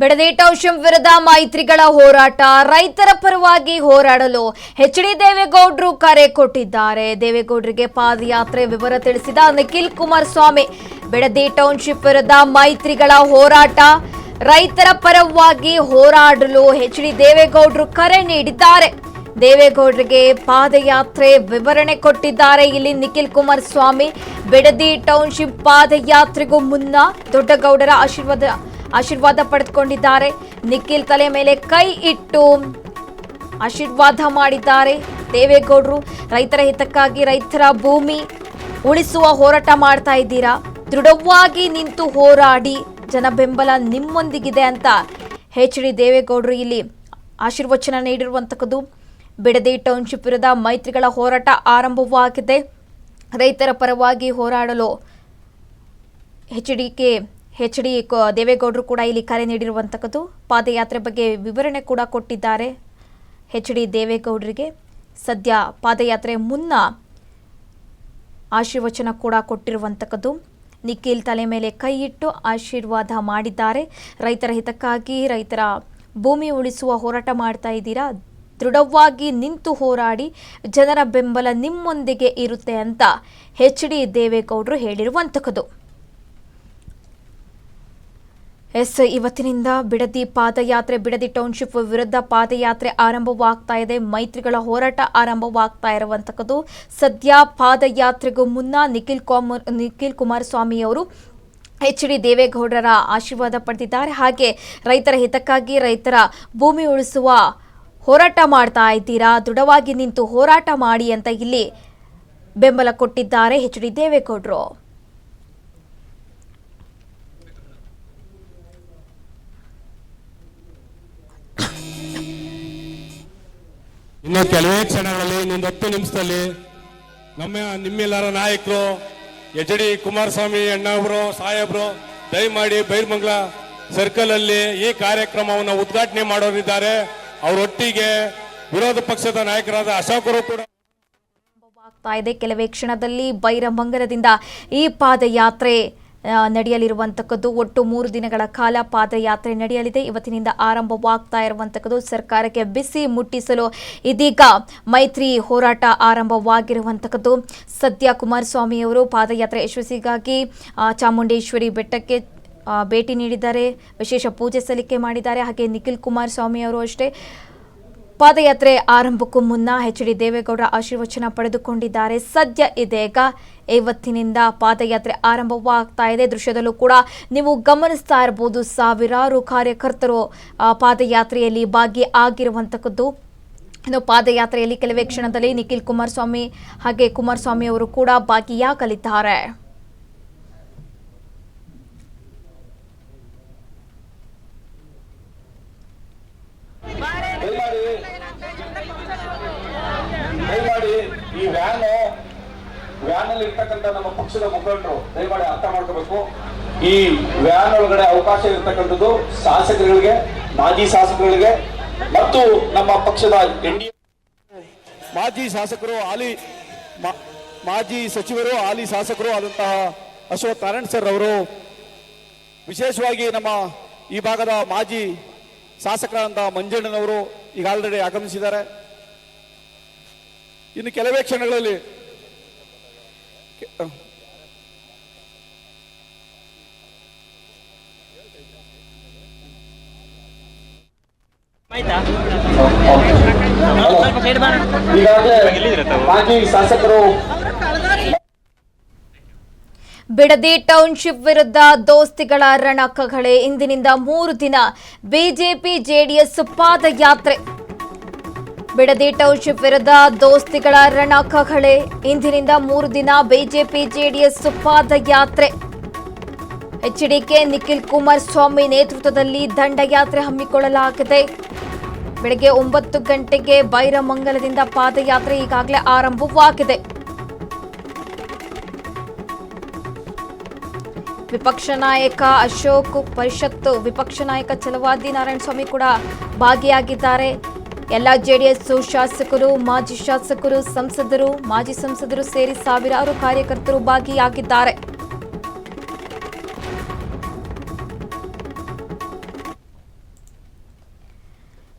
Bidadi township ವಿರುದ್ಧ ಮೈತ್ರಿಗಳ ಹೋರಾಟ ರೈತರ ಪರವಾಗಿ ಹೋರಾಡಲು ಎಚ್.ಡಿ. ದೇವೇಗೌಡರು ಕರೆ ಕೊಟ್ಟಿದ್ದಾರೆ. ದೇವೇಗೌಡರಿಗೆ ಪಾದಯಾತ್ರೆ ವಿವರ ತಿಳಿಸಿದ ನಿಖಿಲ್ ಕುಮಾರಸ್ವಾಮಿ ಬಿಡದಿ ಟೌನ್ಶಿಪ್ ವಿರುದ್ಧ ಮೈತ್ರಿಗಳ ಹೋರಾಟ ರೈತರ ಪರವಾಗಿ ಹೋರಾಡಲು ಎಚ್.ಡಿ. ದೇವೇಗೌಡರು ಕರೆ ನೀಡಿದ್ದಾರೆ. ದೇವೇಗೌಡರಿಗೆ ಪಾದಯಾತ್ರೆ ವಿವರಣೆ ಕೊಟ್ಟಿದ್ದಾರೆ. ಇಲ್ಲಿ ನಿಖಿಲ್ ಕುಮಾರಸ್ವಾಮಿ ಬಿಡದಿ ಟೌನ್ಶಿಪ್ ಪಾದಯಾತ್ರೆಗೂ ಮುನ್ನ ದೊಡ್ಡಗೌಡರ ಆಶೀರ್ವಾದ ಪಡೆದುಕೊಂಡಿದ್ದಾರೆ. ನಿಖಿಲ್ ತಲೆ ಮೇಲೆ ಕೈ ಇಟ್ಟು ಆಶೀರ್ವಾದ ಮಾಡಿದ್ದಾರೆ. ದೇವೇಗೌಡರು ರೈತರ ಹಿತಕ್ಕಾಗಿ ರೈತರ ಭೂಮಿ ಉಳಿಸುವ ಹೋರಾಟ ಮಾಡ್ತಾ ಇದ್ದೀರಾ, ದೃಢವಾಗಿ ನಿಂತು ಹೋರಾಡಿ, ಜನ ಬೆಂಬಲ ನಿಮ್ಮೊಂದಿಗಿದೆ ಅಂತ ಎಚ್.ಡಿ. ದೇವೇಗೌಡರು ಇಲ್ಲಿ ಆಶೀರ್ವಚನ ನೀಡಿರುವಂತಕ್ಕದ್ದು. ಬಿಡದಿ ಟೌನ್ಶಿಪ್ ವಿರುದ್ಧ ಮೈತ್ರಿಗಳ ಹೋರಾಟ ಆರಂಭವಾಗಿದೆ. ರೈತರ ಪರವಾಗಿ ಹೋರಾಡಲು ಎಚ್.ಡಿ. ದೇವೇಗೌಡರು ಕೂಡ ಇಲ್ಲಿ ಕರೆ ನೀಡಿರುವಂತಕ್ಕದ್ದು. ಪಾದಯಾತ್ರೆ ಬಗ್ಗೆ ವಿವರಣೆ ಕೂಡ ಕೊಟ್ಟಿದ್ದಾರೆ ಎಚ್.ಡಿ. ದೇವೇಗೌಡರಿಗೆ. ಸದ್ಯ ಪಾದಯಾತ್ರೆ ಮುನ್ನ ಆಶೀರ್ವಚನ ಕೂಡ ಕೊಟ್ಟಿರುವಂತಕ್ಕದ್ದು. ನಿಖಿಲ್ ತಲೆ ಮೇಲೆ ಕೈ ಇಟ್ಟು ಆಶೀರ್ವಾದ ಮಾಡಿದ್ದಾರೆ. ರೈತರ ಹಿತಕ್ಕಾಗಿ ರೈತರ ಭೂಮಿ ಉಳಿಸುವ ಹೋರಾಟ ಮಾಡ್ತಾ ಇದ್ದೀರಾ, ದೃಢವಾಗಿ ನಿಂತು ಹೋರಾಡಿ, ಜನರ ಬೆಂಬಲ ನಿಮ್ಮೊಂದಿಗೆ ಇರುತ್ತೆ ಅಂತ ಎಚ್.ಡಿ. ದೇವೇಗೌಡರು ಹೇಳಿರುವಂತಕ್ಕದ್ದು. ಇವತ್ತಿನಿಂದ ಬಿಡದಿ ಟೌನ್ಶಿಪ್ ವಿರುದ್ಧ ಪಾದಯಾತ್ರೆ ಆರಂಭವಾಗ್ತಾ ಇದೆ. ಮೈತ್ರಿಗಳ ಹೋರಾಟ ಆರಂಭವಾಗ್ತಾ ಇರುವಂತಕ್ಕದ್ದು. ಸದ್ಯ ಪಾದಯಾತ್ರೆಗೂ ಮುನ್ನ ನಿಖಿಲ್ ಕುಮಾರಸ್ವಾಮಿ ಅವರು ಎಚ್.ಡಿ. ದೇವೇಗೌಡರ ಆಶೀರ್ವಾದ ಪಡೆದಿದ್ದಾರೆ. ಹಾಗೆ ರೈತರ ಹಿತಕ್ಕಾಗಿ ರೈತರ ಭೂಮಿ ಉಳಿಸುವ ಹೋರಾಟ ಮಾಡ್ತಾ ಇದ್ದೀರಾ, ದೃಢವಾಗಿ ನಿಂತು ಹೋರಾಟ ಮಾಡಿ ಅಂತ ಇಲ್ಲಿ ಬೆಂಬಲ ಕೊಟ್ಟಿದ್ದಾರೆ ಎಚ್.ಡಿ. ದೇವೇಗೌಡರು. ಇನ್ನು ಕೆಲವೇ ಕ್ಷಣಗಳಲ್ಲಿ, ಇನ್ನೊಂದು 10 ನಿಮಿಷದಲ್ಲಿ ನಿಮ್ಮೆಲ್ಲರ ನಾಯಕರು ಎಚ್.ಡಿ. ಕುಮಾರಸ್ವಾಮಿ ಅಣ್ಣವರು ಸಾಹೇಬರು ದಯಮಾಡಿ ಬೈರ್ಮಂಗಲ ಸರ್ಕಲ್ ಅಲ್ಲಿ ಈ ಕಾರ್ಯಕ್ರಮವನ್ನು ಉದ್ಘಾಟನೆ ಮಾಡೋರಿದ್ದಾರೆ. ಅವರೊಟ್ಟಿಗೆ ವಿರೋಧ ಪಕ್ಷದ ನಾಯಕರಾದ ಅಶೋಕರು ಕೂಡ ಆಗ್ತಾ ಇದೆ. ಕೆಲವೇ ಕ್ಷಣದಲ್ಲಿ ಬೈರಮಂಗಲದಿಂದ ಈ ಪಾದಯಾತ್ರೆ ನಡೆಯಲಿರುವಂತಕ್ಕದ್ದು. ಒಟ್ಟು 3 ದಿನಗಳ ಕಾಲ ಪಾದಯಾತ್ರೆ ನಡೆಯಲಿದೆ. ಇವತ್ತಿನಿಂದ ಆರಂಭವಾಗ್ತಾ ಇರುವಂತಕ್ಕದ್ದು. ಸರ್ಕಾರಕ್ಕೆ ಬಿಸಿ ಮುಟ್ಟಿಸಲು ಇದೀಗ ಮೈತ್ರಿ ಹೋರಾಟ ಆರಂಭವಾಗಿರುವಂತಕ್ಕದ್ದು. ಸದ್ಯ ಕುಮಾರಸ್ವಾಮಿ ಅವರು ಪಾದಯಾತ್ರೆ ಯಶಸ್ವಿಗಾಗಿ ಚಾಮುಂಡೇಶ್ವರಿ ಬೆಟ್ಟಕ್ಕೆ ಭೇಟಿ ನೀಡಿದ್ದಾರೆ, ವಿಶೇಷ ಪೂಜೆ ಸಲ್ಲಿಕೆ ಮಾಡಿದ್ದಾರೆ. ಹಾಗೆ ನಿಖಿಲ್ ಕುಮಾರಸ್ವಾಮಿ ಅವರು ಅಷ್ಟೇ ಪಾದಯಾತ್ರೆ ಆರಂಭಕ್ಕೂ ಮುನ್ನ ಎಚ್.ಡಿ. ದೇವೇಗೌಡರ ಆಶೀರ್ವಚನ ಪಡೆದುಕೊಂಡಿದ್ದಾರೆ. ಸದ್ಯ ಇದೀಗ ಇವತ್ತಿನಿಂದ ಪಾದಯಾತ್ರೆ ಆರಂಭವಾಗ್ತಾ ಇದೆ. ದೃಶ್ಯದಲ್ಲೂ ಕೂಡ ನೀವು ಗಮನಿಸ್ತಾ ಇರಬಹುದು, ಸಾವಿರಾರು ಕಾರ್ಯಕರ್ತರು ಪಾದಯಾತ್ರೆಯಲ್ಲಿ ಭಾಗಿಯಾಗಿರುವಂತಕ್ಕದ್ದು. ಇನ್ನು ಪಾದಯಾತ್ರೆಯಲ್ಲಿ ಕೆಲವೇ ಕ್ಷಣದಲ್ಲಿ ನಿಖಿಲ್ ಕುಮಾರಸ್ವಾಮಿ ಹಾಗೆ ಕುಮಾರಸ್ವಾಮಿ ಅವರು ಕೂಡ ಭಾಗಿಯಾಗಲಿದ್ದಾರೆ. ಈ ವ್ಯಾನ್ ಅಲ್ಲಿ ಇರ್ತಕ್ಕಂಥ ನಮ್ಮ ಪಕ್ಷದ ಮುಖಂಡರು ದಯಮಾಡಿ ಅರ್ಥ ಮಾಡ್ಕೋಬೇಕು. ಈ ವ್ಯಾನ್ ಒಳಗಡೆ ಅವಕಾಶ ಇರತಕ್ಕಂಥದ್ದು ಶಾಸಕರುಗಳಿಗೆ, ಮಾಜಿ ಶಾಸಕರುಗಳಿಗೆ ಮತ್ತು ನಮ್ಮ ಪಕ್ಷದ ಎನ್ಡಿಎ ಮಾಜಿ ಶಾಸಕರು, ಮಾಜಿ ಸಚಿವರು, ಹಾಲಿ ಶಾಸಕರು ಆದಂತಹ ಅಶ್ವಥ್ ನಾರಾಯಣ್ ಸರ್ ಅವರು, ವಿಶೇಷವಾಗಿ ನಮ್ಮ ಈ ಭಾಗದ ಮಾಜಿ ಶಾಸಕರಾದಂತಹ ಮಂಜಣ್ಣನವರು ಈಗ ಆಲ್ರೆಡಿ ಆಗಮಿಸಿದ್ದಾರೆ. ಇನ್ನು ಕೆಲವೇ ಕ್ಷಣಗಳಲ್ಲಿ ಮಾಜಿ ಶಾಸಕರು ಬಿಡದಿ ಟೌನ್ಶಿಪ್ ವಿರುದ್ಧ ದೋಸ್ತಿಗಳ ರಣಕಹಳೆ. ಇಂದಿನಿಂದ 3 ದಿನ ಬಿಜೆಪಿ ಜೆಡಿಎಸ್ ಪಾದಯಾತ್ರೆ. ಬಿಡದಿ ಟೌನ್ಶಿಪ್ ವಿರುದ್ಧ ದೋಸ್ತಿಗಳ ರಣಕಹಳೆ. ಇಂದಿನಿಂದ 3 ದಿನ ಬಿಜೆಪಿ ಜೆಡಿಎಸ್ ಪಾದಯಾತ್ರೆ. ಎಚ್.ಡಿ.ಕೆ ನಿಖಿಲ್ ಕುಮಾರಸ್ವಾಮಿ ನೇತೃತ್ವದಲ್ಲಿ ದಂಡಯಾತ್ರೆ ಹಮ್ಮಿಕೊಳ್ಳಲಾಗಿದೆ. ಬೆಳಗ್ಗೆ 9 ಗಂಟೆಗೆ ಬೈರಮಂಗಲದಿಂದ ಪಾದಯಾತ್ರೆ ಈಗಾಗಲೇ ಆರಂಭವಾಗಿದೆ. ವಿಪಕ್ಷ ನಾಯಕ ಅಶೋಕ್, ಪರಿಷತ್ ವಿಪಕ್ಷ ನಾಯಕ ಛಲವಾದಿ ನಾರಾಯಣಸ್ವಾಮಿ ಕೂಡ ಭಾಗಿಯಾಗಿದ್ದಾರೆ. ಎಲ್ಲ ಜೆಡಿಎಸ್ ಶಾಸಕರು, ಮಾಜಿ ಶಾಸಕರು, ಸಂಸದರು, ಮಾಜಿ ಸಂಸದರು ಸೇರಿ ಸಾವಿರಾರು ಕಾರ್ಯಕರ್ತರು ಭಾಗಿಯಾಗಿದ್ದಾರೆ.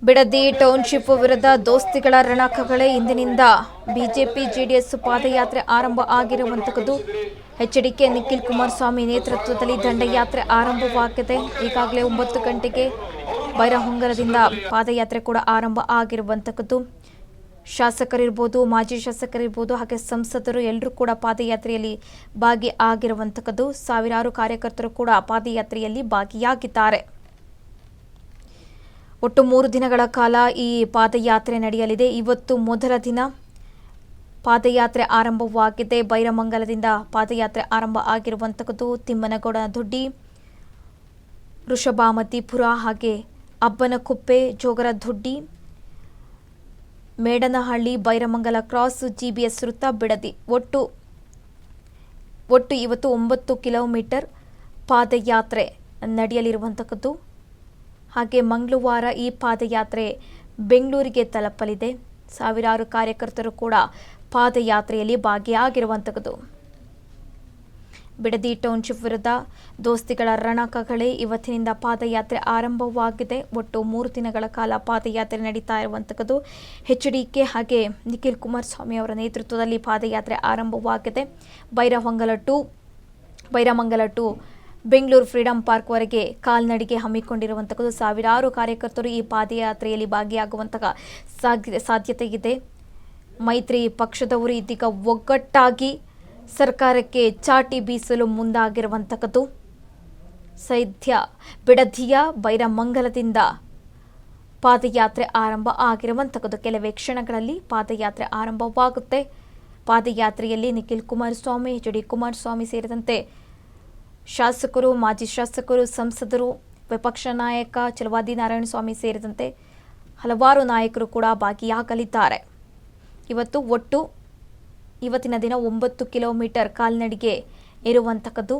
ಬಿಡದಿ ಟೌನ್ಶಿಪ್ ವಿರುದ್ಧ ದೋಸ್ತಿಗಳ ರಣಕಗಳೇ ಇಂದಿನಿಂದ ಬಿಜೆಪಿ ಜೆಡಿಎಸ್ ಪಾದಯಾತ್ರೆ ಆರಂಭ ಆಗಿರುವಂತದ್ದು. ಎಚ್ಡಿಕೆ ನಿಖಿಲ್ ಕುಮಾರಸ್ವಾಮಿ ನೇತೃತ್ವದಲ್ಲಿ ದಂಡಯಾತ್ರೆ ಆರಂಭವಾಗಿದೆ. ಈಗಾಗಲೇ 9 ಗಂಟೆಗೆ ಬೈರಹೊಂಗಲದಿಂದ ಪಾದಯಾತ್ರೆ ಕೂಡ ಆರಂಭ ಆಗಿರುವಂತದ್ದು. ಶಾಸಕರಿರ್ಬೋದು, ಮಾಜಿ ಶಾಸಕರಿರ್ಬೋದು, ಹಾಗೆ ಸಂಸದರು ಎಲ್ಲರೂ ಕೂಡ ಪಾದಯಾತ್ರೆಯಲ್ಲಿ ಭಾಗಿಯಾಗಿರುವಂತದ್ದು. ಸಾವಿರಾರು ಕಾರ್ಯಕರ್ತರು ಕೂಡ ಪಾದಯಾತ್ರೆಯಲ್ಲಿ ಭಾಗಿಯಾಗಿದ್ದಾರೆ. ಒಟ್ಟು 3 ದಿನಗಳ ಕಾಲ ಈ ಪಾದಯಾತ್ರೆ ನಡೆಯಲಿದೆ. ಇವತ್ತು ಮೊದಲ ದಿನ ಪಾದಯಾತ್ರೆ ಆರಂಭವಾಗಿದೆ. ಬೈರಮಂಗಲದಿಂದ ಪಾದಯಾತ್ರೆ ಆರಂಭ ಆಗಿರುವಂತದ್ದು. ತಿಮ್ಮನಗೌಡ ದೊಡ್ಡಿ, ವೃಷಭಾಮತಿಪುರ, ಹಾಗೆ ಅಬ್ಬನಕುಪ್ಪೆ, ಜೋಗರದೊಡ್ಡಿ, ಮೇಡನಹಳ್ಳಿ, ಬೈರಮಂಗಲ ಕ್ರಾಸ್, ಜಿಬಿಎಸ್ ವೃತ್ತ, ಬಿಡದಿ. ಒಟ್ಟು ಇವತ್ತು 9 ಕಿಲೋಮೀಟರ್ ಪಾದಯಾತ್ರೆ ನಡೆಯಲಿರುವಂತದ್ದು. ಹಾಗೆ ಮಂಗಳವಾರ ಈ ಪಾದಯಾತ್ರೆ ಬೆಂಗಳೂರಿಗೆ ತಲುಪಲಿದೆ. ಸಾವಿರಾರು ಕಾರ್ಯಕರ್ತರು ಕೂಡ ಪಾದಯಾತ್ರೆಯಲ್ಲಿ ಭಾಗಿಯಾಗಿರುವಂತದ್ದು. ಬಿಡದಿ ಟೌನ್ಶಿಪ್ ವಿರುದ್ಧ ದೋಸ್ತಿಗಳ ರಣಕಗಳೇ ಇವತ್ತಿನಿಂದ ಪಾದಯಾತ್ರೆ ಆರಂಭವಾಗಿದೆ. ಒಟ್ಟು 3 ದಿನಗಳ ಕಾಲ ಪಾದಯಾತ್ರೆ ನಡೀತಾ ಇರುವಂತದ್ದು. ಎಚ್ಡಿಕೆ ಹಾಗೆ ನಿಖಿಲ್ ಕುಮಾರಸ್ವಾಮಿ ಅವರ ನೇತೃತ್ವದಲ್ಲಿ ಪಾದಯಾತ್ರೆ ಆರಂಭವಾಗಿದೆ. ಬೈರಮಂಗಲ ಟು ಬೆಂಗಳೂರು ಫ್ರೀಡಂ ಪಾರ್ಕ್ವರೆಗೆ ಕಾಲ್ನಡಿಗೆ ಹಮ್ಮಿಕೊಂಡಿರುವಂತದ್ದು. ಸಾವಿರಾರು ಕಾರ್ಯಕರ್ತರು ಈ ಪಾದಯಾತ್ರೆಯಲ್ಲಿ ಭಾಗಿಯಾಗುವಂತಹ ಸಾಧ್ಯತೆ ಇದೆ. ಮೈತ್ರಿ ಪಕ್ಷದವರು ಇದೀಗ ಒಗ್ಗಟ್ಟಾಗಿ ಸರ್ಕಾರಕ್ಕೆ ಚಾಟಿ ಬೀಸಲು ಮುಂದಾಗಿರುವಂತದ್ದು. ಸದ್ಯ ಬಿಡದಿಯ ಬೈರಮಂಗಲದಿಂದ ಪಾದಯಾತ್ರೆ ಆರಂಭ ಆಗಿರುವಂತದ್ದು. ಕೆಲವೇ ಕ್ಷಣಗಳಲ್ಲಿ ಪಾದಯಾತ್ರೆ ಆರಂಭವಾಗುತ್ತೆ. ಪಾದಯಾತ್ರೆಯಲ್ಲಿ ನಿಖಿಲ್ ಕುಮಾರಸ್ವಾಮಿ, ಎಚ್ಡಿ ಕುಮಾರಸ್ವಾಮಿ ಸೇರಿದಂತೆ ಶಾಸಕರು, ಮಾಜಿ ಶಾಸಕರು, ಸಂಸದರು, ವಿಪಕ್ಷ ನಾಯಕ ಚಲವಾದಿ ನಾರಾಯಣಸ್ವಾಮಿ ಸೇರಿದಂತೆ ಹಲವಾರು ನಾಯಕರು ಕೂಡ ಭಾಗಿಯಾಗಲಿದ್ದಾರೆ. ಇವತ್ತಿನ ದಿನ 9 ಕಿಲೋಮೀಟರ್ ಕಾಲ್ನಡಿಗೆ ಇರುವಂತಹದ್ದು.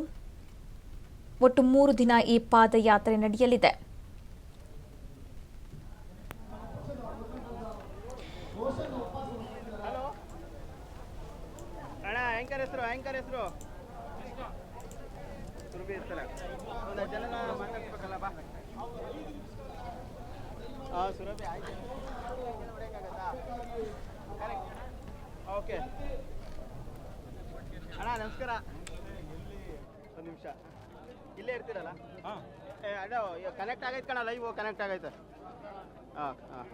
ಒಟ್ಟು 3 ದಿನ ಈ ಪಾದಯಾತ್ರೆ ನಡೆಯಲಿದೆ. ಓಕೆ ಅಣ್ಣ ನಮಸ್ಕಾರ. ಒಂದು ನಿಮಿಷ ಇಲ್ಲೇ ಇರ್ತೀರಲ್ಲ? ಅದು ಕನೆಕ್ಟ್ ಆಗೈತೆ ಕಣ, ಲೈವ್ ಕನೆಕ್ಟ್ ಆಗೈತೆ. ಹಾಂ ಹಾಂ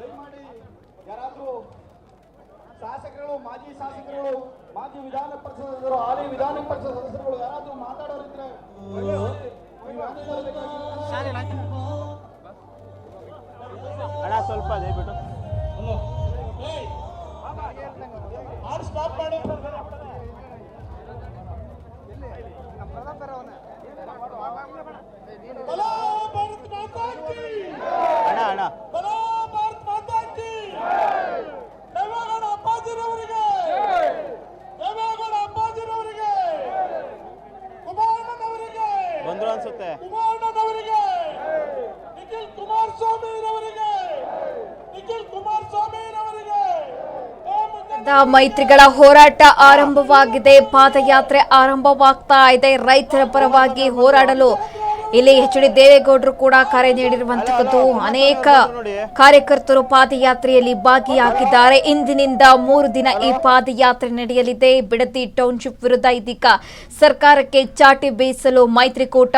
ದಯಮಾಡಿ ಯಾರಾದರೂ ಶಾಸಕರುಗಳು, ಮಾಜಿ ಶಾಸಕರುಗಳು, ಮಾಜಿ ವಿಧಾನ ಪರಿಷತ್ ಸದಸ್ಯರು, ಹಾಲಿ ವಿಧಾನ ಪರಿಷತ್ ಸದಸ್ಯರುಗಳು ಯಾರಾದರೂ ಮಾತಾಡೋರಿದ್ರೆ ಅಣ್ಣ ಸ್ವಲ್ಪ ದಯವಿಟ್ಟು ಸ್ಟಾಪ್ ಮಾಡಿ. ಅಣ್ಣ ಅಣ್ಣ ಬಂದ್ರು ಅನ್ಸುತ್ತೆ. ಮೈತ್ರಿಗಳ ಹೋರಾಟ ಆರಂಭವಾಗಿದೆ. ಪಾದಯಾತ್ರೆ ಆರಂಭವಾಗ್ತಾ ಇದೆ. ರೈತರ ಪರವಾಗಿ ಹೋರಾಡಲು ಇಲ್ಲಿ ಎಚ್ಡಿ ದೇವೇಗೌಡರು ಕೂಡ ಕರೆ ನೀಡಿರುವಂತಹದ್ದು. ಅನೇಕ ಕಾರ್ಯಕರ್ತರು ಪಾದಯಾತ್ರೆಯಲ್ಲಿ ಭಾಗಿಯಾಗಿದ್ದಾರೆ. ಇಂದಿನಿಂದ 3 ದಿನ ಈ ಪಾದಯಾತ್ರೆ ನಡೆಯಲಿದೆ. ಬಿಡದಿ ಟೌನ್ಶಿಪ್ ವಿರುದ್ಧ ಇದೀಗ ಸರ್ಕಾರಕ್ಕೆ ಚಾಟಿ ಬೀಸಲು ಮೈತ್ರಿಕೂಟ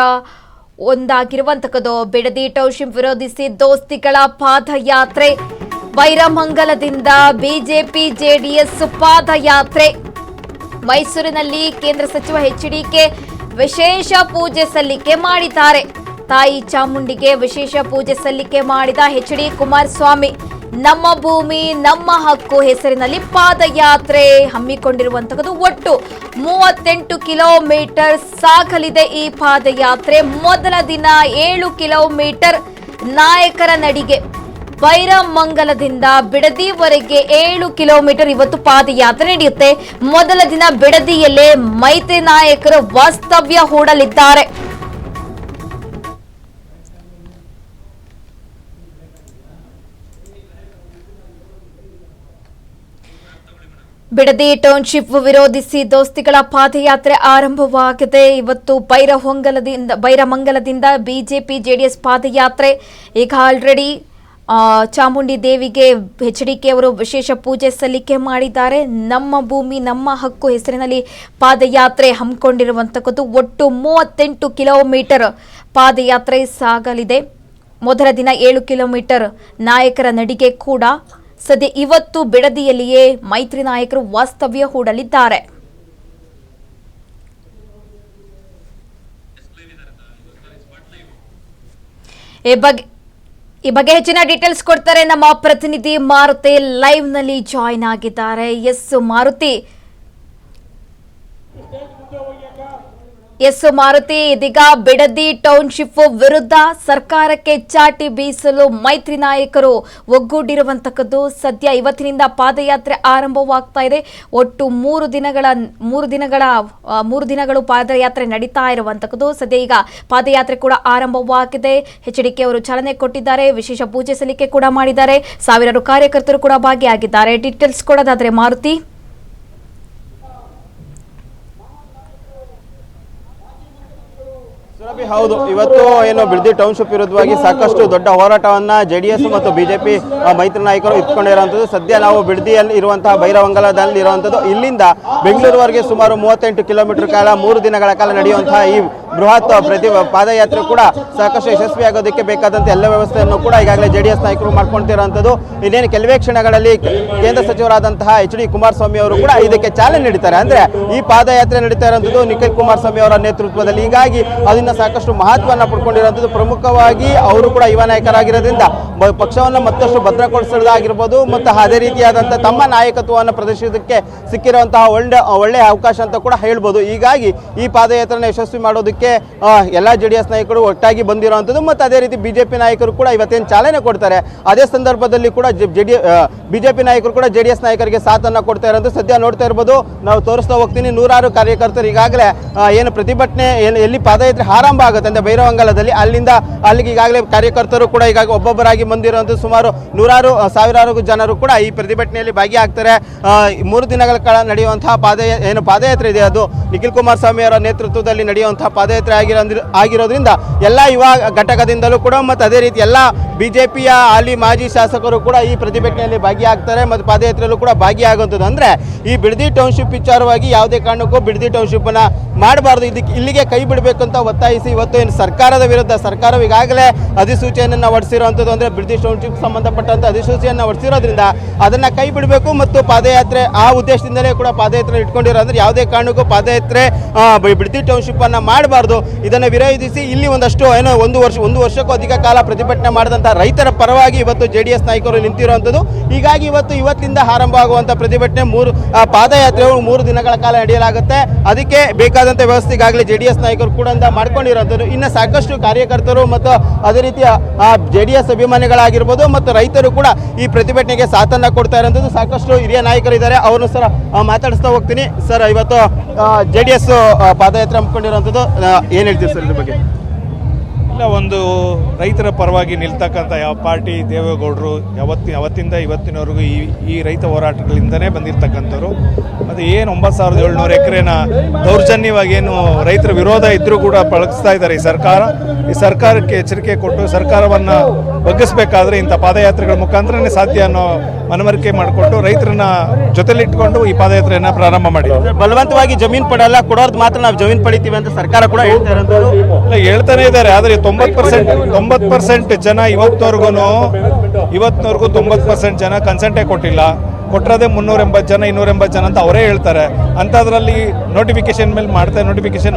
ಒಂದಾಗಿರುವಂತಹದ್ದು. ಬಿಡದಿ ಟೌನ್ಶಿಪ್ ವಿರೋಧಿಸಿ ದೋಸ್ತಿಗಳ ಪಾದಯಾತ್ರೆ. ಬೈರಮಂಗಲದಿಂದ ಬಿಜೆಪಿ ಜೆಡಿಎಸ್ ಪಾದಯಾತ್ರೆ. ಮೈಸೂರಿನಲ್ಲಿ ಕೇಂದ್ರ ಸಚಿವ ಎಚ್ಡಿಕೆ ವಿಶೇಷ ಪೂಜೆ ಸಲ್ಲಿಕೆ ಮಾಡಿದ್ದಾರೆ. ತಾಯಿ ಚಾಮುಂಡಿಗೆ ವಿಶೇಷ ಪೂಜೆ ಸಲ್ಲಿಕೆ ಮಾಡಿದ ಎಚ್ಡಿ ಕುಮಾರಸ್ವಾಮಿ ನಮ್ಮ ಭೂಮಿ ನಮ್ಮ ಹಕ್ಕು ಹೆಸರಿನಲ್ಲಿ ಪಾದಯಾತ್ರೆ ಹಮ್ಮಿಕೊಂಡಿರುವಂತಹದ್ದು. ಒಟ್ಟು 38 ಕಿಲೋಮೀಟರ್ ಸಾಗಲಿದೆ ಈ ಪಾದಯಾತ್ರೆ. ಮೊದಲ ದಿನ 7 ಕಿಲೋಮೀಟರ್ ನಾಯಕರ ನಡಿಗೆ. ಬೈರಮಂಗಲದಿಂದ ಬಿಡದಿವರೆಗೆ 7 ಕಿಲೋಮೀಟರ್ ಇವತ್ತು ಪಾದಯಾತ್ರೆ ನಡೆಯುತ್ತೆ. ಮೊದಲ ದಿನ ಬಿಡದಿಯಲ್ಲೇ ಮೈತ್ರಿ ನಾಯಕರು ವಾಸ್ತವ್ಯ ಹೂಡಲಿದ್ದಾರೆ. ಬಿಡದಿ ಟೌನ್ಶಿಪ್ ವಿರೋಧಿಸಿ ದೋಸ್ತಿಗಳ ಪಾದಯಾತ್ರೆ ಆರಂಭವಾಗಿದೆ. ಇವತ್ತು ಬೈರಮಂಗಲದಿಂದ ಬಿಜೆಪಿ ಜೆಡಿಎಸ್ ಪಾದಯಾತ್ರೆ. ಈಗ ಆಲ್ರೆಡಿ ಚಾಮುಂಡಿ ದೇವಿಗೆ ಎಚ್ಡಿಕೆ ಅವರು ವಿಶೇಷ ಪೂಜೆ ಸಲ್ಲಿಕೆ ಮಾಡಿದ್ದಾರೆ. ನಮ್ಮ ಭೂಮಿ ನಮ್ಮ ಹಕ್ಕು ಹೆಸರಿನಲ್ಲಿ ಪಾದಯಾತ್ರೆ ಹಮ್ಮಿಕೊಂಡಿರುವಂತಕ್ಕದ್ದು. ಒಟ್ಟು 38 ಕಿಲೋಮೀಟರ್ ಪಾದಯಾತ್ರೆ ಸಾಗಲಿದೆ. ಮೊದಲ ದಿನ 7 ಕಿಲೋಮೀಟರ್ ನಾಯಕರ ನಡಿಗೆ ಕೂಡ. ಸದ್ಯ ಇವತ್ತು ಬಿಡದಿಯಲ್ಲಿಯೇ ಮೈತ್ರಿ ನಾಯಕರು ವಾಸ್ತವ್ಯ ಹೂಡಲಿದ್ದಾರೆ. ಈ ಬಗ್ಗೆ ಹೆಚ್ಚಿನ ಡೀಟೇಲ್ಸ್ ಕೊಡ್ತಾರೆ ನಮ್ಮ ಪ್ರತಿನಿಧಿ ಮಾರುತಿ. ಲೈವ್ ನಲ್ಲಿ ಜಾಯಿನ್ ಆಗಿದ್ದಾರೆ. ಎಸ್ ಮಾರುತಿ, ಇದೀಗ ಬಿಡದಿ ಟೌನ್ಶಿಪ್ ವಿರುದ್ಧ ಸರ್ಕಾರಕ್ಕೆ ಚಾಟಿ ಬೀಸಲು ಮೈತ್ರಿ ನಾಯಕರು ಒಗ್ಗೂಡಿರುವಂತಕ್ಕದ್ದು. ಸದ್ಯ ಇವತ್ತಿನಿಂದ ಪಾದಯಾತ್ರೆ ಆರಂಭವಾಗ್ತಾ ಇದೆ. ಒಟ್ಟು ಮೂರು ದಿನಗಳು ಪಾದಯಾತ್ರೆ ನಡೀತಾ ಇರುವಂತಕ್ಕದ್ದು. ಸದ್ಯ ಈಗ ಪಾದಯಾತ್ರೆ ಕೂಡ ಆರಂಭವಾಗಿದೆ. ಎಚ್ಡಿಕೆ ಅವರು ಚಾಲನೆ ಕೊಟ್ಟಿದ್ದಾರೆ. ವಿಶೇಷ ಪೂಜೆ ಸಲ್ಲಿಕೆ ಕೂಡ ಮಾಡಿದ್ದಾರೆ. ಸಾವಿರಾರು ಕಾರ್ಯಕರ್ತರು ಕೂಡ ಭಾಗಿಯಾಗಿದ್ದಾರೆ. ಡೀಟೇಲ್ಸ್ ಕೊಡೋದಾದ್ರೆ ಮಾರುತಿ. ಹೌದು, ಇವತ್ತು ಏನು ಬಿಡದಿ ಟೌನ್ಶಿಪ್ ವಿರುದ್ಧವಾಗಿ ಸಾಕಷ್ಟು ದೊಡ್ಡ ಹೋರಾಟವನ್ನ ಜೆಡಿಎಸ್ ಮತ್ತು ಬಿಜೆಪಿ ಮೈತ್ರಿ ನಾಯಕರು ಇಟ್ಕೊಂಡಿರುವಂಥದ್ದು. ಸದ್ಯ ನಾವು ಬಿಡದಿಯಲ್ಲಿ ಇರುವಂತಹ ಬೈರಮಂಗಲದಲ್ಲಿ ಇರುವಂಥದ್ದು. ಇಲ್ಲಿಂದ ಬೆಂಗಳೂರುವರೆಗೆ ಸುಮಾರು 38 ಕಿಲೋಮೀಟರ್ ಕಾಲ 3 ದಿನಗಳ ಕಾಲ ನಡೆಯುವಂತಹ ಈ ಬೃಹತ್ ಪಾದಯಾತ್ರೆ ಕೂಡ ಸಾಕಷ್ಟು ಯಶಸ್ವಿಯಾಗೋದಕ್ಕೆ ಬೇಕಾದಂತ ಎಲ್ಲ ವ್ಯವಸ್ಥೆಯನ್ನು ಕೂಡ ಈಗಾಗಲೇ ಜೆಡಿಎಸ್ ನಾಯಕರು ಮಾಡ್ಕೊಳ್ತಿರುವಂಥದ್ದು. ಇನ್ನೇನು ಕೆಲವೇ ಕ್ಷಣಗಳಲ್ಲಿ ಕೇಂದ್ರ ಸಚಿವರಾದಂತಹ ಎಚ್.ಡಿ. ಕುಮಾರಸ್ವಾಮಿ ಅವರು ಕೂಡ ಇದಕ್ಕೆ ಚಾಲನೆ ನೀಡುತ್ತಾರೆ. ಅಂದ್ರೆ ಈ ಪಾದಯಾತ್ರೆ ನಡೀತಾ ಇರುವಂಥದ್ದು ನಿಖಿಲ್ ಕುಮಾರಸ್ವಾಮಿ ಅವರ ನೇತೃತ್ವದಲ್ಲಿ. ಹೀಗಾಗಿ ಅದನ್ನ ಸಾಕಷ್ಟು ಮಹತ್ವವನ್ನು ಪಡ್ಕೊಂಡಿರುವಂಥದ್ದು. ಪ್ರಮುಖವಾಗಿ ಅವರು ಕೂಡ ಯುವ ನಾಯಕರಾಗಿರೋದ್ರಿಂದ ಪಕ್ಷವನ್ನು ಮತ್ತಷ್ಟು ಭದ್ರಗೊಳಿಸೋದಾಗಿರ್ಬೋದು ಮತ್ತು ಅದೇ ರೀತಿಯಾದಂತಹ ತಮ್ಮ ನಾಯಕತ್ವವನ್ನು ಪ್ರದರ್ಶಿಸೋದಕ್ಕೆ ಸಿಕ್ಕಿರುವಂತಹ ಒಳ್ಳೆಯ ಅವಕಾಶ ಅಂತ ಕೂಡ ಹೇಳ್ಬೋದು. ಹೀಗಾಗಿ ಈ ಪಾದಯಾತ್ರೆಯನ್ನು ಯಶಸ್ವಿ ಮಾಡೋದಕ್ಕೆ ಎಲ್ಲ ಜೆಡಿಎಸ್ ನಾಯಕರು ಒಟ್ಟಾಗಿ ಬಂದಿರುವಂಥದ್ದು ಮತ್ತು ಅದೇ ರೀತಿ ಬಿಜೆಪಿ ನಾಯಕರು ಕೂಡ ಇವತ್ತೇನು ಚಾಲನೆ ಕೊಡ್ತಾರೆ. ಅದೇ ಸಂದರ್ಭದಲ್ಲಿ ಕೂಡ ಬಿಜೆಪಿ ನಾಯಕರು ಕೂಡ ಜೆಡಿಎಸ್ ನಾಯಕರಿಗೆ ಸಾಥನ್ನು ಕೊಡ್ತಾ ಇರೋದು ಸದ್ಯ ನೋಡ್ತಾ ಇರ್ಬೋದು. ನಾವು ತೋರಿಸ್ತಾ ಹೋಗ್ತೀನಿ. ನೂರಾರು ಕಾರ್ಯಕರ್ತರು ಈಗಾಗಲೇ ಏನು ಪ್ರತಿಭಟನೆ ಎಲ್ಲಿ ಪಾದಯಾತ್ರೆ ಆರಂಭ ಆಗುತ್ತೆ ಅಂದ್ರೆ ಬೈರಮಂಗಲದಲ್ಲಿ ಅಲ್ಲಿಗೆ ಈಗಾಗಲೇ ಕಾರ್ಯಕರ್ತರು ಕೂಡ ಈಗಾಗಲೇ ಒಬ್ಬೊಬ್ಬರಾಗಿ ಬಂದಿರುವಂಥ ಸುಮಾರು ಸಾವಿರಾರು ಜನರು ಕೂಡ ಈ ಪ್ರತಿಭಟನೆಯಲ್ಲಿ ಭಾಗಿಯಾಗ್ತಾರೆ. 3 ದಿನಗಳ ಕಾಲ ನಡೆಯುವಂತಹ ಪಾದಯಾತ್ರೆ ಇದೆ. ಅದು ನಿಖಿಲ್ ಕುಮಾರಸ್ವಾಮಿ ಅವರ ನೇತೃತ್ವದಲ್ಲಿ ನಡೆಯುವಂತಹ ಪಾದಯಾತ್ರೆ ಆಗಿರೋದ್ರಿಂದ ಎಲ್ಲ ಯುವ ಘಟಕದಿಂದಲೂ ಕೂಡ ಮತ್ತು ಅದೇ ರೀತಿ ಎಲ್ಲ ಬಿಜೆಪಿಯ ಹಾಲಿ ಮಾಜಿ ಶಾಸಕರು ಕೂಡ ಈ ಪ್ರತಿಭಟನೆಯಲ್ಲಿ ಭಾಗಿಯಾಗ್ತಾರೆ ಮತ್ತು ಪಾದಯಾತ್ರೆಯಲ್ಲೂ ಕೂಡ ಭಾಗಿಯಾಗುವಂಥದ್ದು. ಅಂದ್ರೆ ಈ ಬಿಡದಿ ಟೌನ್ಶಿಪ್ ವಿಚಾರವಾಗಿ ಯಾವುದೇ ಕಾರಣಕ್ಕೂ ಬಿಡದಿ ಟೌನ್ಶಿಪ್ ಅನ್ನ ಮಾಡಬಾರ್ದು, ಇಲ್ಲಿಗೆ ಕೈ ಬಿಡಬೇಕಂತ ಒತ್ತಾಯಿಸಿ ಇವತ್ತು ಏನು ಸರ್ಕಾರದ ವಿರುದ್ಧ ಸರ್ಕಾರವು ಈಗಾಗಲೇ ಅಧಿಸೂಚನೆಯನ್ನು ಹೊರಡಿಸಿರುವಂಥದ್ದು. ಅಂದ್ರೆ ಬಿಡದಿ ಟೌನ್ಶಿಪ್ ಸಂಬಂಧಪಟ್ಟಂತ ಅಧಿಸೂಚನೆಯನ್ನು ಹೊರಡಿಸಿರೋದ್ರಿಂದ ಅದನ್ನ ಕೈ ಬಿಡಬೇಕು ಮತ್ತು ಪಾದಯಾತ್ರೆ ಆ ಉದ್ದೇಶದಿಂದಲೇ ಕೂಡ ಪಾದಯಾತ್ರೆ ಇಟ್ಕೊಂಡಿರೋ. ಅಂದ್ರೆ ಯಾವುದೇ ಕಾರಣಕ್ಕೂ ಪಾದಯಾತ್ರೆ ಬಿಡದಿ ಟೌನ್ಶಿಪ್ ಅನ್ನ ಮಾಡಬಾರ್ದು. ಇದನ್ನು ವಿರೋಧಿಸಿ ಇಲ್ಲಿ ಒಂದಷ್ಟು ಒಂದು ವರ್ಷಕ್ಕೂ ಅಧಿಕ ಕಾಲ ಪ್ರತಿಭಟನೆ ಮಾಡಿದಂತಹ ರೈತರ ಪರವಾಗಿ ಇವತ್ತು ಜೆಡಿಎಸ್ ನಾಯಕರು ನಿಂತಿರುವಂಥದ್ದು. ಹೀಗಾಗಿ ಇವತ್ತಿಂದ ಆರಂಭ ಆಗುವಂತ ಪ್ರತಿಭಟನೆ ಪಾದಯಾತ್ರೆಯು 3 ದಿನಗಳ ಕಾಲ ನಡೆಯಲಾಗುತ್ತೆ. ಅದಕ್ಕೆ ಬೇಕಾದಂತ ವ್ಯವಸ್ಥೆ ಈಗಾಗಲೇ ಜೆಡಿಎಸ್ ನಾಯಕರು ಕೂಡ ಮಾಡ್ಕೊಂಡಿರುವಂಥದ್ದು. ಇನ್ನು ಸಾಕಷ್ಟು ಕಾರ್ಯಕರ್ತರು ಮತ್ತು ಅದೇ ರೀತಿಯ ಜೆಡಿಎಸ್ ಅಭಿಮಾನಿಗಳಾಗಿರ್ಬೋದು ಮತ್ತು ರೈತರು ಕೂಡ ಈ ಪ್ರತಿಭಟನೆಗೆ ಸಾಥನ್ನ ಕೊಡ್ತಾ ಇರುವಂಥದ್ದು. ಸಾಕಷ್ಟು ಹಿರಿಯ ನಾಯಕರು ಇದ್ದಾರೆ, ಅವ್ರನ್ನು ಸರ್ ಮಾತಾಡಿಸ್ತಾ ಹೋಗ್ತೀನಿ. ಸರ್, ಇವತ್ತು ಜೆಡಿಎಸ್ ಪಾದಯಾತ್ರೆ ಹಮ್ಮಿಕೊಂಡಿರುವಂಥದ್ದು ಏನು ಹೇಳ್ತೀವಿ ಸರ್ ಇದ್ರ ಬಗ್ಗೆ? ಇಲ್ಲ, ಒಂದು ರೈತರ ಪರವಾಗಿ ನಿಲ್ತಕ್ಕಂಥ ಯಾವ ಪಾರ್ಟಿ ದೇವೇಗೌಡರು ಅವತ್ತಿಂದ ಇವತ್ತಿನವರೆಗೂ ಈ ರೈತ ಹೋರಾಟಗಳಿಂದನೇ ಬಂದಿರತಕ್ಕಂಥವ್ರು. ಮತ್ತು ಏನು 9,700 ಎಕರೆನ ದೌರ್ಜನ್ಯವಾಗಿ ಏನು ರೈತರ ವಿರೋಧ ಇದ್ದರೂ ಕೂಡ ಬಳಸ್ತಾ ಇದ್ದಾರೆ ಈ ಸರ್ಕಾರಕ್ಕೆ ಎಚ್ಚರಿಕೆ ಕೊಟ್ಟು ಸರ್ಕಾರವನ್ನು ಬಗ್ಗಿಸಬೇಕಾದ್ರೆ ಇಂಥ ಪಾದಯಾತ್ರೆಗಳ ಮುಖಾಂತರನೇ ಸಾಧ್ಯ ಅನ್ನೋ ಮನವರಿಕೆ ಮಾಡಿಕೊಂಡು ರೈತರನ್ನ ಜೊತೆಲಿಟ್ಕೊಂಡು ಈ ಪಾದಯಾತ್ರೆಯನ್ನು ಪ್ರಾರಂಭ ಮಾಡಿ. ಬಲವಂತವಾಗಿ ಜಮೀನು ಪಡೆಯಲ್ಲ, ಕೊಡೋದು ಮಾತ್ರ ನಾವು ಜಮೀನು ಪಡಿತೀವಿ ಅಂತ ಸರ್ಕಾರ ಕೂಡ ಹೇಳ್ತಾನೆ ಇದ್ದಾರೆ. ಆದರೆ 90% ಜನ ಇವತ್ತಿನವರೆಗೂ 90% ಜನ ಕನ್ಸೆಂಟೇ ಕೊಟ್ಟಿಲ್ಲ. ಕೊಟ್ಟರದೇ 380 ಜನ 280 ಜನ ಅಂತ ಅವರೇ ಹೇಳ್ತಾರೆ. ಅಂಥದ್ರಲ್ಲಿ ನೋಟಿಫಿಕೇಶನ್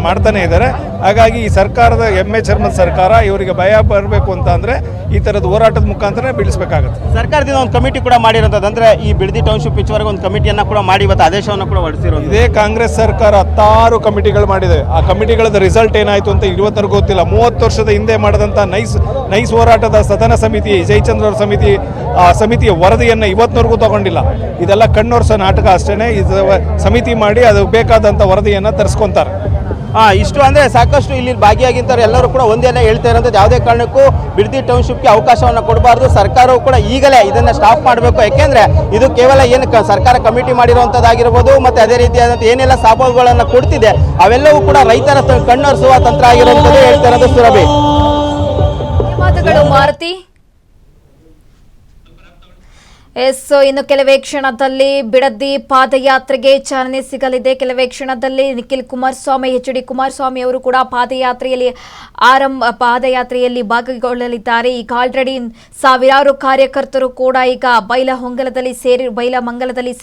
ಮಾಡ್ತಾನೆ ಇದ್ದಾರೆ. ಹಾಗಾಗಿ ಈ ಸರ್ಕಾರದ ಎಮ್ಮೆ ಚರ್ಮದ ಸರ್ಕಾರ ಇವರಿಗೆ ಭಯ ಬರಬೇಕು ಅಂತ ಅಂದ್ರೆ ಈ ತರದ ಹೋರಾಟದ ಮುಖಾಂತರ ಬೀಳಿಸಬೇಕಾಗುತ್ತೆ. ಸರ್ಕಾರದಿಂದ ಒಂದು ಕಮಿಟಿ ಕೂಡ ಮಾಡಿರೋಂಥದ್ದು. ಅಂದ್ರೆ ಈ ಬಿಡದಿ ಟೌನ್ಶಿಪ್ ವಿಚಾರವಾಗಿ ಒಂದು ಕಮಿಟಿಯನ್ನ ಕೂಡ ಮಾಡಿ ಇವತ್ತು ಆದೇಶವನ್ನು ಕೂಡ ಹೊರಡಿಸಿರೋದು. ಇದೇ ಕಾಂಗ್ರೆಸ್ ಸರ್ಕಾರ 16 ಕಮಿಟಿಗಳು ಮಾಡಿದೆ. ಆ ಕಮಿಟಿಗಳದ ರಿಸಲ್ಟ್ ಏನಾಯ್ತು ಅಂತ ಇವತ್ತರೆಗೂ ಗೊತ್ತಿಲ್ಲ. 30 ವರ್ಷದ ಹಿಂದೆ ಮಾಡಿದಂಥ ನೈಸ್ ಹೋರಾಟದ ಸದನ ಸಮಿತಿ, ಜಯಚಂದ್ರ ಅವರ ಸಮಿತಿಯ ವರದಿಯನ್ನು ಇವತ್ತಿನವರೆಗೂ ತಗೊಂಡಿಲ್ಲ. ಇದೆಲ್ಲ ಕಣ್ಣೊರ್ಸ ನಾಟಕ ಅಷ್ಟೇನೆ. ಇದು ಸಮಿತಿ ಮಾಡಿ ಅದು ಬೇಕಾದಂಥ ವರದಿಯನ್ನು ತರಿಸ್ಕೊಂತಾರೆ. ಇಷ್ಟು ಅಂದರೆ ಸಾಕಷ್ಟು ಇಲ್ಲಿ ಭಾಗಿಯಾಗಿಂತವ್ರು ಎಲ್ಲರೂ ಕೂಡ ಒಂದೇನೆ ಹೇಳ್ತಾ ಇರೋಂಥದ್ದು, ಯಾವುದೇ ಕಾರಣಕ್ಕೂ ಬಿಡದಿ ಟೌನ್ಶಿಪ್ಗೆ ಅವಕಾಶವನ್ನು ಕೊಡಬಾರ್ದು. ಸರ್ಕಾರವು ಕೂಡ ಈಗಲೇ ಇದನ್ನು ಸ್ಟಾಪ್ ಮಾಡಬೇಕು. ಯಾಕೆಂದರೆ ಇದು ಕೇವಲ ಏನು ಸರ್ಕಾರ ಕಮಿಟಿ ಮಾಡಿರುವಂಥದ್ದಾಗಿರ್ಬೋದು ಮತ್ತು ಅದೇ ರೀತಿಯಾದಂಥ ಏನೆಲ್ಲ ಸವಲತ್ತುಗಳನ್ನು ಕೊಡ್ತಿದೆ ಅವೆಲ್ಲವೂ ಕೂಡ ರೈತರ ಕಣ್ಣೊರೆಸುವ ತಂತ್ರ ಆಗಿರುವಂಥದ್ದು ಹೇಳ್ತಾ ಇರೋದು ಸುರಭಿ. ಧನ್ಯವಾದಗಳು ಮಾರುತಿ. ಇನ್ನು ಕೆಲವೇ ಕ್ಷಣದಲ್ಲಿ ಬಿಡದಿ ಪಾದಯಾತ್ರೆಗೆ ಚಾಲನೆ ಸಿಗಲಿದೆ. ಕೆಲವೇ ಕ್ಷಣದಲ್ಲಿ ನಿಖಿಲ್ ಕುಮಾರಸ್ವಾಮಿ, ಎಚ್.ಡಿ. ಕುಮಾರಸ್ವಾಮಿ ಅವರು ಕೂಡ ಪಾದಯಾತ್ರೆಯಲ್ಲಿ ಭಾಗಗೊಳ್ಳಲಿದ್ದಾರೆ. ಈಗ ಆಲ್ರೆಡಿ ಸಾವಿರಾರು ಕಾರ್ಯಕರ್ತರು ಕೂಡ ಈಗ ಬೈಲಮಂಗಲದಲ್ಲಿ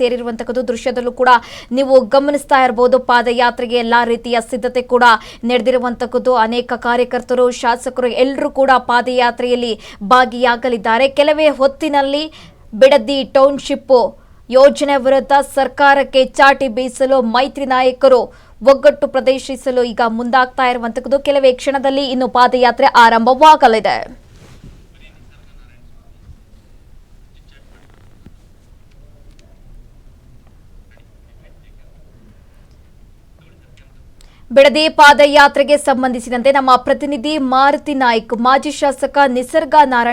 ಸೇರಿರುವಂತಕ್ಕದ್ದು ದೃಶ್ಯದಲ್ಲೂ ಕೂಡ ನೀವು ಗಮನಿಸ್ತಾ ಇರಬಹುದು. ಪಾದಯಾತ್ರೆಗೆ ಎಲ್ಲಾ ರೀತಿಯ ಸಿದ್ಧತೆ ಕೂಡ ನಡೆದಿರುವಂತಕ್ಕದ್ದು. ಅನೇಕ ಕಾರ್ಯಕರ್ತರು, ಶಾಸಕರು ಎಲ್ಲರೂ ಕೂಡ ಪಾದಯಾತ್ರೆಯಲ್ಲಿ ಭಾಗಿಯಾಗಲಿದ್ದಾರೆ. ಕೆಲವೇ ಹೊತ್ತಿನಲ್ಲಿ ಬಿಡದಿ ಟೌನ್ಶಿಪ್ ಯೋಜನೆ ವಿರುದ್ಧ ಸರ್ಕಾರಕ್ಕೆ ಚಾಟಿ ಬೀಸಲು ಮೈತ್ರಿ ನಾಯಕರು ಒಗ್ಗಟ್ಟು ಪ್ರದರ್ಶಿಸಲು ಈಗ ಮುಂದಾಗ್ತಾ ಇರುವಂತಕ್ಕದ್ದು. ಕೆಲವೇ ಕ್ಷಣದಲ್ಲಿ ಇನ್ನು ಪಾದಯಾತ್ರೆ ಆರಂಭವಾಗಲಿದೆ. ಬಿಡದಿ ಪಾದಯಾತ್ರೆಗೆ ಸಂಬಂಧಿಸಿದಂತೆ ನಮ್ಮ ಪ್ರತಿನಿಧಿ ಮಾರುತಿ ನಾಯ್ಕ್, ಮಾಜಿ ಶಾಸಕ ನಿಸರ್ಗ ನಾರಾಯಣ